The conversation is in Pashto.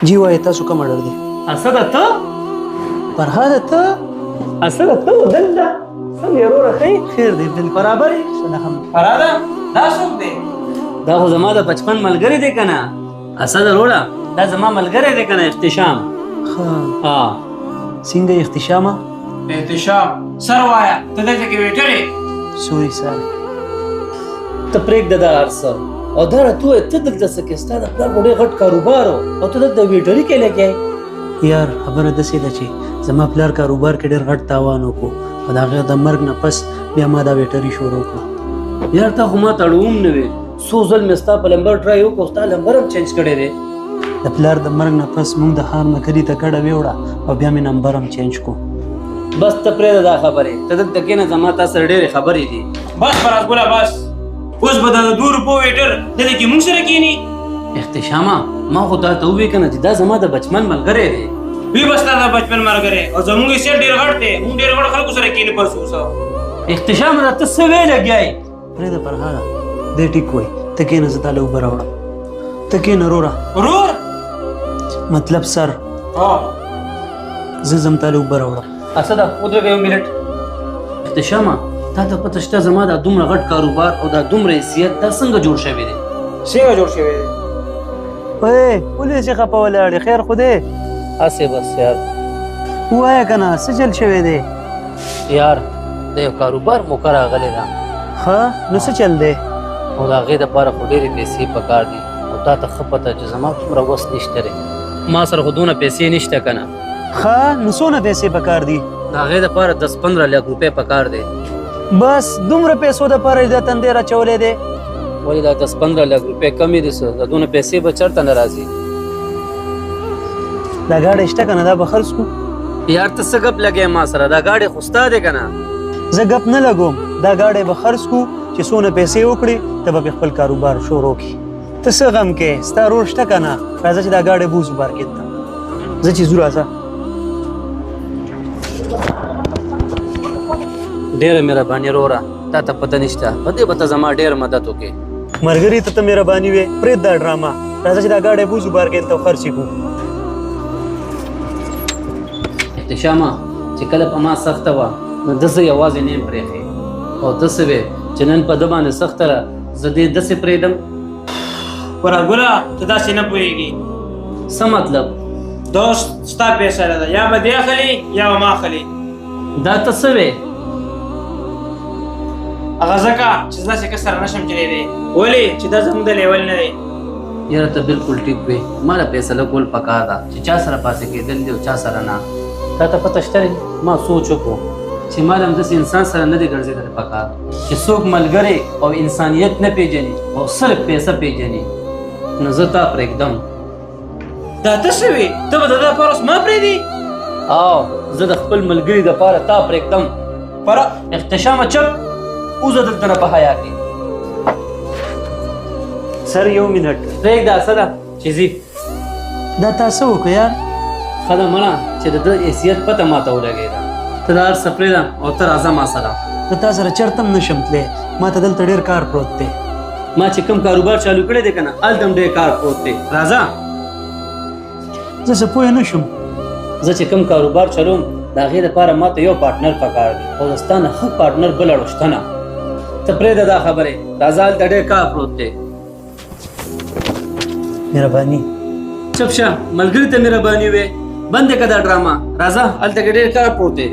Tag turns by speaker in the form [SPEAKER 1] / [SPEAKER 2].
[SPEAKER 1] جی وای تاسو کوم اړه دی
[SPEAKER 2] اسد ته
[SPEAKER 1] فرهاد ته
[SPEAKER 2] اسد ته ودلته څنګه وروره خیر
[SPEAKER 1] خیر دی بالکل
[SPEAKER 2] برابر
[SPEAKER 1] سلام
[SPEAKER 2] فراده دا څوک دی دا خو زما د بچپن ملګری دی کنه اسد وروره دا زما ملګری دی کنه احتشام
[SPEAKER 1] ها
[SPEAKER 2] ها
[SPEAKER 1] څنګه اختشامه
[SPEAKER 3] احتشام سر وایا ته دلته کې ویټرې
[SPEAKER 1] سوري سر
[SPEAKER 2] ته پرېږده دا هر څه او دا راته ته دلته څه کې ستا د پلار خو ډېر غټ کاروبار او ته دلته ویټري کې لګیا
[SPEAKER 1] یار خبره داسې ده چې زما پلار کاروبار کې ډېر غټ تاوان وکړو او د هغه د مرګ نه پس بیا ما دا ویټري شروع کړه
[SPEAKER 2] یار ته خو ما ته اړوم نه وې څو ځل مې ستا په لمبر ټرای وکړو ستا لمبر هم چینج کړی دی
[SPEAKER 1] د پلار د مرګ نه پس موږ د هار مکري ته کډه ویوړه او بیا مې نمبر هم چینج کو
[SPEAKER 2] بس ته پرېږده دا خبرې ته دلته کښېنه زما تا سره ډېرې خبرې دي
[SPEAKER 3] بس فراز ګله بس اوس به دا د 2 روپو ویټر دلته کې موږ سره کېني
[SPEAKER 2] احتشامه ما خو تا ته وویې که نه چې دا زما د بچپن ملګری دی
[SPEAKER 3] وی بس تا د بچپن ملګری او زموږ سیټ ډېر غټ دی موږ ډېر غټ خلکو سره کېني پس اوس
[SPEAKER 2] احتشامه دا ته څه ویې لګیایې
[SPEAKER 1] پرېږده فرهاده دی ټیک وایي ته کښېنه زه تاله اوبه راوړم ته کښېنه وروره
[SPEAKER 3] ورور
[SPEAKER 1] مطلب سر زه ځم تاله اوبه راوړم
[SPEAKER 2] اسده ودرېږه یو منټ احتشامه تا ته پته شته زما دا دومره غټ کاروبار او دا دومره حیثیت دا څنګه جوړ شوی دی
[SPEAKER 3] څنګه جوړ شوی دی
[SPEAKER 1] وای ولې چې خپه ولاړې خیر خو دی
[SPEAKER 2] هسې بس یار
[SPEAKER 1] ووایه که نه څه چل شوی دی
[SPEAKER 2] یار د یو کاروبار موقع راغلی ده
[SPEAKER 1] ښه نو څه چل دی
[SPEAKER 2] او د هغې دپاره خو ډېرې پیسې پکار دي او تا ته ښه پته چې زما دومره وس نشته دی ما سره خو دونه پیسې نشته که نه
[SPEAKER 1] ښه نو څونه پیسې پکار دي
[SPEAKER 2] د هغې دپاره 10-15 لک روپۍ پکار دی
[SPEAKER 1] بس دومره پیسو دپاره دا تندی راچولی دی
[SPEAKER 2] ولې دا 10-15 لک روپۍ کمې دي څه دا دونه پیسې به چېرته نه راځي
[SPEAKER 1] دا ګاډی شته که نه دا به خرڅ کړو
[SPEAKER 2] یار ته څه ګپ لګی ما سره دا ګاډی خو ستا دی که نه
[SPEAKER 1] زه ګپ نه لګوم دا ګاډی به خرڅ کړو چې څونه پیسې وکړي ته به خپل کاروبار شروع کړي ته څه غم کې ستا رور شته که نه راځه چې دا ګاډی بوځو مارکېټ ته زه چې ځو راځه
[SPEAKER 2] ډېره مهرباني وروره تا ته پته نشته په دې به ته زما ډېر مدد وکړې
[SPEAKER 1] ملګري ته ته مهرباني وې پرېږد دا ډرامه راځه چې دا ګاډی بوځو مارکېټ ته خرڅ کړو
[SPEAKER 2] احتشامه چې کله په ما سخته وه نو داسې یوازې نه یم پرېښې او داسې وې چې نن په ده باندې سخته ده زه دې داسې پرېږدم
[SPEAKER 3] فراز ګله ته داسې نه پوهېږي
[SPEAKER 2] څه مطلب
[SPEAKER 3] دا ستا فیصله ده یا به دې اخلي یا به ما اخلي
[SPEAKER 2] دا ته څه وې
[SPEAKER 3] هغه ځکه چې زه داسې کس سره نشم چلېدی ولې چې دا زموږ د لیول نه دی
[SPEAKER 2] یاره ته بالکل ټیک وې ما له فیصله کول پکار ده چې چا سره پاسې کېدل دي او چا سره نه تا ته پته شته ما سوچ وکړو چې ما له همداسې انسان سره نه دی ګرځېدلی پکار چې څوک ملګری او انسانیت نه پېژني او صرف پیسه پېژني نو زه تا پرېږدم
[SPEAKER 3] دا ته څه وې ته به د ده لپاره اوس ما پرېږدي
[SPEAKER 2] او زه د خپل ملګري دپاره تا پرېږدم احتشامه چپ اوزه دلته نه په حیا کې
[SPEAKER 1] سر یو منټ
[SPEAKER 2] پرېږده څه ده چې ځي
[SPEAKER 1] دا تا څه وکړه یار
[SPEAKER 2] ښه ده مړه چې د ده حیثیت پته ما ته ولګېده ته دا هر څه پرېږده او ته راځه ما سره
[SPEAKER 1] زه تا سره چېرته هم نشم تللی ما ته دلته ډېر کار پروت دی
[SPEAKER 2] ما چې کوم کاروبار چالو کړی دی که نه هلته هم ډېر کار پروت دی راځه
[SPEAKER 1] زه څه پوه نه شم
[SPEAKER 2] زه چې کوم کاروبار چلوم د هغې دپاره ما ته یو پارټنر پکار دی او د ستا نه ښه پارټنر بل اړو شته نه ته پرېږده دا خبرې راځه هلته ډېر کار پروت دی
[SPEAKER 1] مهرباني
[SPEAKER 2] چپ شه ملګري ته مهرباني وې بندې که دا ډرامه راځه هلته کې ډېر کار پروت دی